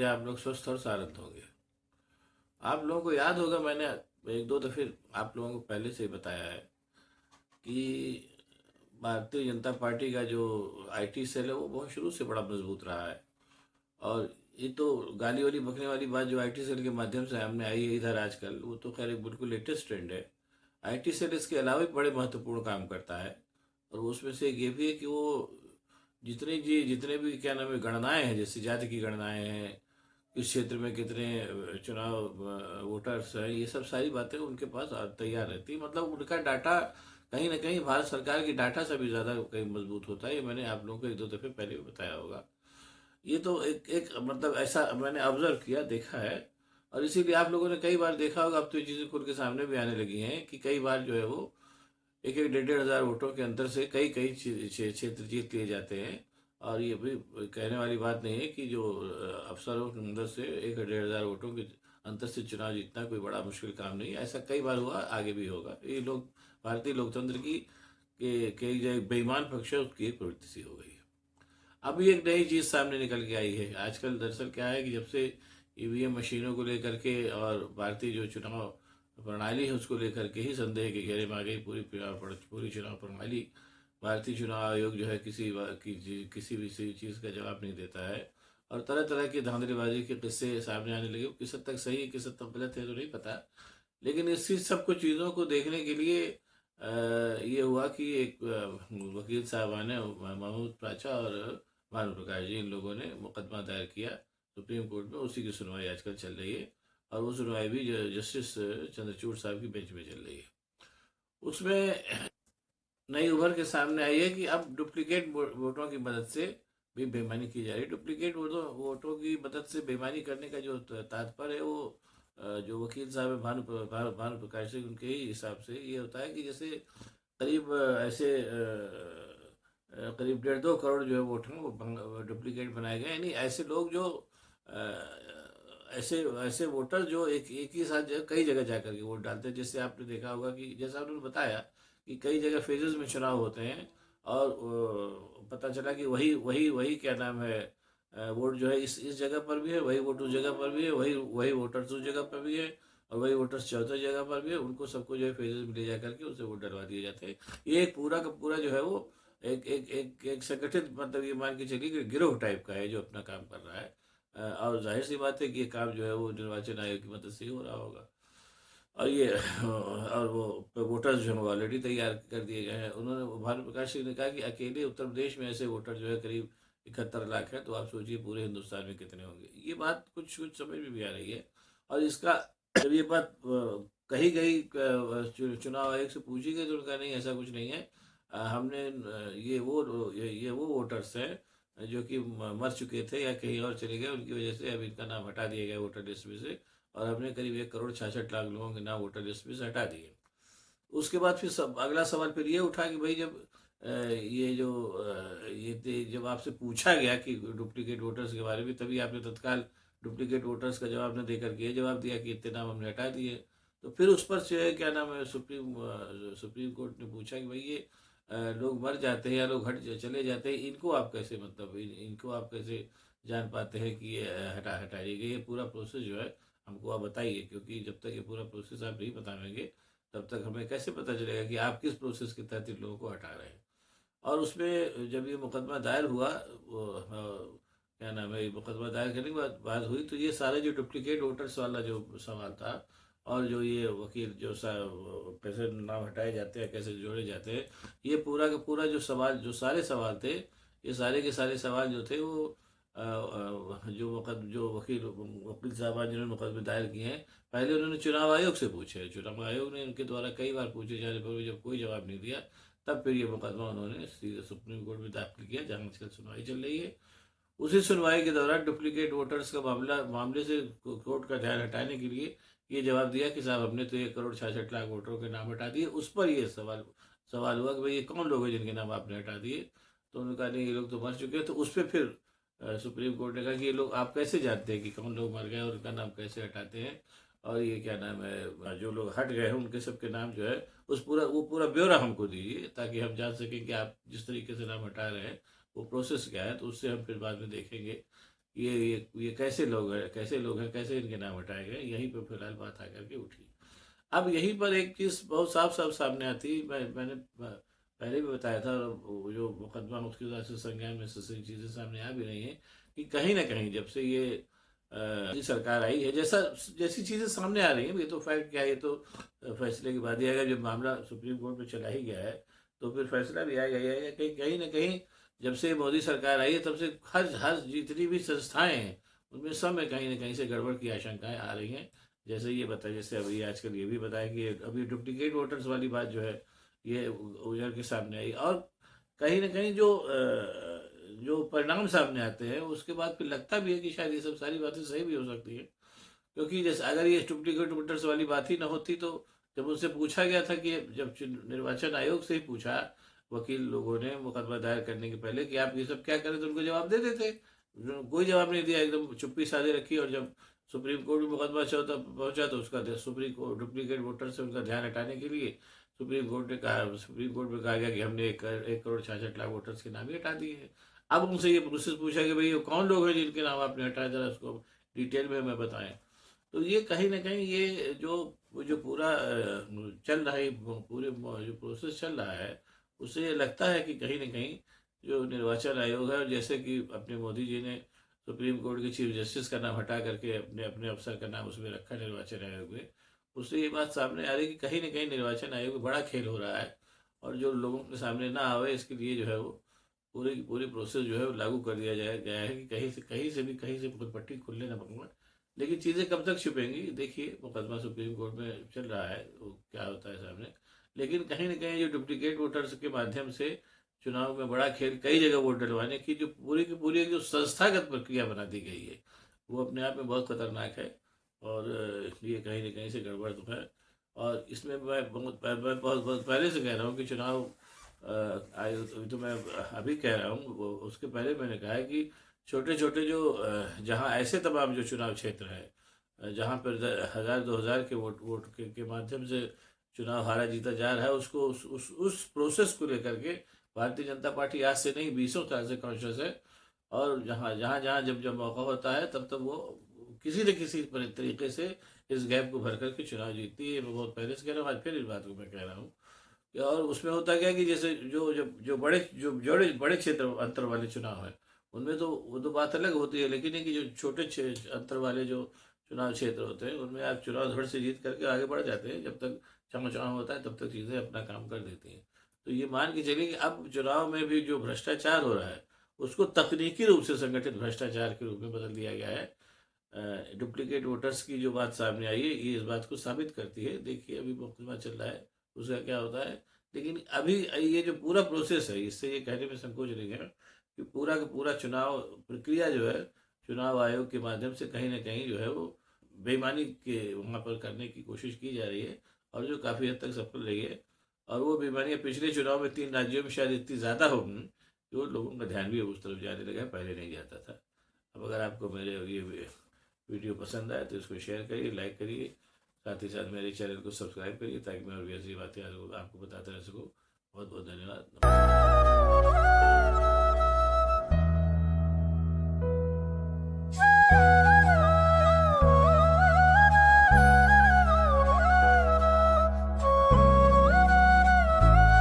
रहे आप लोग स्वस्थ और शांत होंगे। आप लोगों को याद होगा, मैंने एक दो दफे आप लोगों को पहले से ही बताया है कि भारतीय जनता पार्टी का जो आईटी सेल है वो बहुत शुरू से बड़ा मजबूत रहा है। और ये तो गाली वाली बकने वाली बात जो आईटी सेल के माध्यम से हमने आई है इधर आजकल, वो तो खैर एक बिल्कुल लेटेस्ट ट्रेंड है। आईटी सेल इसके अलावा भी बड़े महत्वपूर्ण काम करता है। और उसमें से एक ये भी है कि वो जितने भी क्या नाम है गणनाएं हैं, जैसे जाति की गणनाएं हैं, किस क्षेत्र में कितने चुनाव वोटर्स हैं, ये सब सारी बातें उनके पास तैयार रहती है। मतलब उनका डाटा कहीं ना कहीं भारत सरकार की डाटा से भी ज़्यादा कहीं मजबूत होता है। ये मैंने आप लोगों को एक दो दफ़े पहले भी बताया होगा। ये तो एक एक मतलब ऐसा मैंने ऑब्जर्व किया, देखा है। और इसीलिए आप लोगों ने कई बार देखा होगा, अब तो ये चीज़ें खुल के सामने भी आने लगी हैं कि कई बार जो है वो एक एक डेढ़ डेढ़ हज़ार वोटों के अंतर से कई कई क्षेत्र जीत लिए जाते हैं। और ये भी कहने वाली बात नहीं है कि जो अफसरों के अंदर से एक डेढ़ हज़ार वोटों के अंतर से चुनाव जीतना कोई बड़ा मुश्किल काम नहीं है। ऐसा कई बार हुआ, आगे भी होगा। ये लोग भारतीय लोकतंत्र की के जो एक बेईमान पक्ष है उसकी एक प्रवृत्ति सी हो गई है। अभी एक नई चीज़ सामने निकल के आई है आजकल। दरअसल क्या है कि जब से ईवीएम मशीनों को लेकर के और भारतीय जो चुनाव प्रणाली है उसको लेकर के ही संदेह के घेरे में आ गई पूरी चुनाव प्रणाली। भारतीय चुनाव आयोग जो है किसी भी चीज़ का जवाब नहीं देता है। और तरह तरह की धांधलीबाजी के किस्से सामने आने लगे। किस हद तक सही है किस हद तक गलत है तो नहीं पता। लेकिन इसी सब कुछ चीज़ों को देखने के लिए ये हुआ कि एक वकील साहबान ने महमूद पाचा और भानु प्रकाश जी, इन लोगों ने मुकदमा दायर किया सुप्रीम कोर्ट में। उसी की सुनवाई आजकल चल रही है। और वो सुनवाई भी जस्टिस चंद्रचूड़ साहब की बेंच में चल रही है। उसमें नई उभर के सामने आई है कि अब डुप्लीकेट वोटों की मदद से भी बेईमानी की जा रही है। डुप्लीकेट वोटों की मदद से बेईमानी करने का जो तात्पर्य है वो जो वकील साहब है भानु प्रकाश सिंह, उनके ही हिसाब से ये होता है कि जैसे करीब ऐसे करीब 1.5-2 करोड़ जो है वोट हैं वो डुप्लीकेट बनाए गए। यानी ऐसे लोग जो ऐसे ऐसे वोटर जो एक ही साथ जो है कई जगह जाकर के वोट डालते हैं। जैसे आपने देखा होगा कि जैसा आपने बताया कि कई जगह फेजेस में चुनाव होते हैं। और पता चला कि वही वही वही क्या नाम है वोट जो है इस जगह पर भी है, वही वोट उस जगह पर भी है, वही वही वोटर्स उस जगह पर भी है, और वही वोटर्स चौथे जगह पर भी है। उनको सबको जो है फेजेस में ले जा करके उनसे वोट डलवा दिए जाते हैं। ये एक पूरा का पूरा जो है वो एक संगठित, मतलब ये मान के चलिए कि गिरोह टाइप का है जो अपना काम कर रहा है। और जाहिर सी बात है कि ये काम जो है वो निर्वाचन आयोग की मदद से ही हो रहा होगा। और ये और वो वोटर्स जो हैं वो ऑलरेडी तैयार कर दिए गए हैं। उन्होंने भानु प्रकाश सिंह ने कहा कि अकेले उत्तर प्रदेश में ऐसे वोटर जो है करीब 71 लाख है, तो आप सोचिए पूरे हिंदुस्तान में कितने होंगे। ये बात कुछ कुछ समझ में भी आ रही है। और इसका जब ये बात कही गई चुनाव आयोग से पूछी गई तो उनका नहीं, ऐसा कुछ नहीं है। हमने ये वो वोटर्स हैं जो कि मर चुके थे या कहीं और चले गए, उनकी वजह से अब इनका नाम हटा दिया गया वोटर लिस्ट में से। और हमने करीब 1 करोड़ 66 लाख लोगों के नाम वोटर लिस्ट में से हटा दिए। उसके बाद फिर सब अगला सवाल फिर ये उठा कि भाई जब ये जो जब आपसे पूछा गया कि डुप्लीकेट वोटर्स के बारे में, तभी आपने तत्काल डुप्लीकेट वोटर्स का जवाब न देकर के ये जवाब दिया कि इतने नाम हमने हटा दिए। तो फिर उस पर से क्या नाम है सुप्रीम कोर्ट ने पूछा कि भाई ये लोग मर जाते हैं या लोग चले जाते हैं, इनको आप कैसे, मतलब इनको आप कैसे जान पाते हैं कि ये हटाई गई। ये पूरा प्रोसेस जो है हमको आप बताइए, क्योंकि जब तक ये पूरा प्रोसेस आप नहीं बताएंगे तब तक हमें कैसे पता चलेगा कि आप किस प्रोसेस के तहत इन लोगों को हटा रहे हैं। और उसमें जब ये मुकदमा दायर हुआ, वो क्या नाम है, ये मुकदमा दायर करने के बाद बात हुई तो ये सारे जो डुप्लीकेट वोटर्स वाला जो सवाल था, और जो ये वकील जो कैसे नाम हटाए जाते हैं, कैसे जोड़े जाते हैं, ये पूरा का पूरा जो सवाल, जो सारे सवाल थे, ये सारे के सारे सवाल जो थे वो जो वकील साहबान जिन्होंने मुकदमे दायर किए हैं, पहले उन्होंने चुनाव आयोग से पूछे। चुनाव आयोग ने उनके द्वारा कई बार पूछे जाने पर भी जब कोई जवाब नहीं दिया, तब फिर ये मुकदमा उन्होंने सीधे सुप्रीम कोर्ट में दाखिल किया, जहाँ आजकल सुनवाई चल रही है। उसी सुनवाई के दौरान डुप्लीकेट वोटर्स का मामले से कोर्ट का ध्यान हटाने के लिए ये जवाब दिया कि साहब हमने तो 1 करोड़ 66 लाख वोटरों के नाम हटा दिए। उस पर ये सवाल सवाल हुआ कि भाई ये कौन लोग हैं जिनके नाम आपने हटा दिए। तो उन्होंने कहा नहीं, ये लोग तो मर चुके हैं। तो उस पर फिर सुप्रीम कोर्ट ने कहा कि ये लोग आप कैसे जानते हैं कि कौन लोग मर गए और उनका नाम कैसे हटाते हैं। और ये क्या नाम है, जो लोग हट गए हैं उनके सबके नाम जो है वो पूरा ब्यौरा हमको दीजिए, ताकि हम जान सकें कि आप जिस तरीके से नाम हटा रहे हैं वो प्रोसेस क्या है। तो उससे हम फिर बाद में देखेंगे ये कैसे लोग हैं, कैसे इनके नाम हटाए गए, यहीं पे फिलहाल बात आकर के उठी। अब यहीं पर एक चीज़ बहुत साफ साफ सामने आती है, मैंने पहले भी बताया था, वो जो मुकदमा उसकी वजह से संज्ञान में से चीज़ें सामने आ भी रही हैं कि कहीं ना कहीं जब से ये ये सरकार आई है, जैसी चीज़ें सामने आ रही हैं, ये तो फैक्ट क्या है, ये तो फैसले के बाद ही आएगा। जब मामला सुप्रीम कोर्ट में चला ही गया है तो फिर फैसला भी आएगा ही आएगा। कहीं कहीं ना कहीं जब से मोदी सरकार आई है तब से हर हर जितनी भी संस्थाएं हैं उनमें सब में कहीं ना कहीं से गड़बड़ की आशंकाएं आ रही हैं। जैसे ये बताया, जैसे अभी आजकल ये भी बताया कि अभी डुप्लीकेट वोटर्स वाली बात जो है ये उजड़ के सामने आई, और कहीं ना कहीं जो परिणाम सामने आते हैं उसके बाद फिर लगता भी है कि शायद ये सब सारी बातें सही भी हो सकती है। क्योंकि जैसे अगर ये डुप्लीकेट वोटर्स वाली बात ही ना होती तो जब उनसे पूछा गया था कि जब निर्वाचन आयोग से ही पूछा वकील लोगों ने मुकदमा दायर करने के पहले कि आप ये सब क्या करें, तो उनको जवाब दे देते। कोई जवाब नहीं दिया, एकदम चुप्पी साधे रखी। और जब सुप्रीम कोर्ट में मुकदमा पहुंचा तो उसका सुप्रीम कोर्ट डुप्लीकेट वोटर से उनका ध्यान हटाने के लिए सुप्रीम कोर्ट में कहा गया कि हमने 1 करोड़ 66 लाख वोटर्स के नाम ही हटा दिए हैं। अब उनसे ये प्रोसेस पूछा कि भाई ये कौन लोग हैं जिनके नाम आपने हटाया, जरा उसको डिटेल में हमें बताएं। तो ये कहीं ना कहीं ये जो पूरा चल रहा है, पूरे जो प्रोसेस चल रहा है, उससे ये लगता है कि कहीं ना कहीं जो निर्वाचन आयोग है, और जैसे कि अपने मोदी जी ने सुप्रीम कोर्ट के चीफ जस्टिस का नाम हटा करके अपने अपने अफसर का नाम उसमें रखा निर्वाचन आयोग में, उससे ये बात सामने आ रही है कि कहीं ना कहीं निर्वाचन आयोग में बड़ा खेल हो रहा है। और जो लोगों के सामने ना आवे इसके लिए जो है वो पूरी की पूरी प्रोसेस जो है वो लागू कर दिया गया है कि कहीं से कोई पट्टी खुलने ना पकड़े। लेकिन चीज़ें कब तक छुपेंगी, देखिए मुकदमा सुप्रीम कोर्ट में चल रहा है, वो क्या होता है सामने। लेकिन कहीं ना कहीं जो डुप्लीकेट वोटर्स के माध्यम से चुनाव में बड़ा खेल, कई जगह वोट डलवाने की जो पूरी की पूरी एक जो संस्थागत प्रक्रिया बना दी गई है वो अपने आप में बहुत खतरनाक है। और ये कहीं ना कहीं से गड़बड़ तो है। और इसमें मैं बहुत बहुत पहले से कह रहा हूँ कि चुनाव आयोग, तो मैं अभी कह रहा हूँ, उसके पहले मैंने कहा है कि छोटे छोटे जो जहाँ ऐसे तमाम जो चुनाव क्षेत्र है जहाँ पर 1000 2000 के वोट के माध्यम से चुनाव हारा जीता जा रहा है, उसको उस प्रोसेस को लेकर के भारतीय जनता पार्टी आज से नहीं 20 साल से कॉन्शियस है। और जहाँ जहाँ जहाँ जब जब मौका होता है तब तब वो किसी न किसी तरीके से इस गैप को भर करके चुनाव जीतती है। मैं बहुत पहले से कह रहा हूँ, आज फिर इस बात को मैं कह रहा हूँ। और उसमें होता क्या है कि जैसे जो बड़े क्षेत्र अंतर वाले चुनाव है उनमें तो वो तो बात अलग होती है, लेकिन ये कि जो छोटे अंतर वाले जो चुनाव क्षेत्र होते हैं उनमें आप चुनाव धड़ से जीत करके आगे बढ़ जाते हैं। जब तक चमचमाव होता है तब तक चीज़ें अपना काम कर देती हैं। तो ये मान के चलिए कि अब चुनाव में भी जो भ्रष्टाचार हो रहा है उसको तकनीकी रूप से संगठित भ्रष्टाचार के रूप में बदल दिया गया है। डुप्लीकेट वोटर्स की जो बात सामने आई है ये इस बात को साबित करती है। देखिए अभी मुकदमा चल रहा है, उसका क्या होता है। लेकिन अभी ये जो पूरा प्रोसेस है, इससे ये कहने में संकोच नहीं है कि पूरा का पूरा चुनाव प्रक्रिया जो है चुनाव आयोग के माध्यम से कहीं ना कहीं जो है वो बेईमानी के वहाँ पर करने की कोशिश की जा रही है, और जो काफ़ी हद तक सफल रही है। और वो बेईमानियाँ पिछले चुनाव में 3 राज्यों में शायद इतनी ज़्यादा होंगी कि वो लोगों का ध्यान भी उस तरफ जाने लगा है, पहले नहीं जाता था। अब अगर आपको मेरे ये वीडियो पसंद आए तो इसको शेयर करिए, लाइक करिए, साथ ही साथ मेरे चैनल को सब्सक्राइब करिए ताकि मैं और भी ऐसी बातें आपको बताते रह सकूँ। बहुत बहुत धन्यवाद, नमस्कार।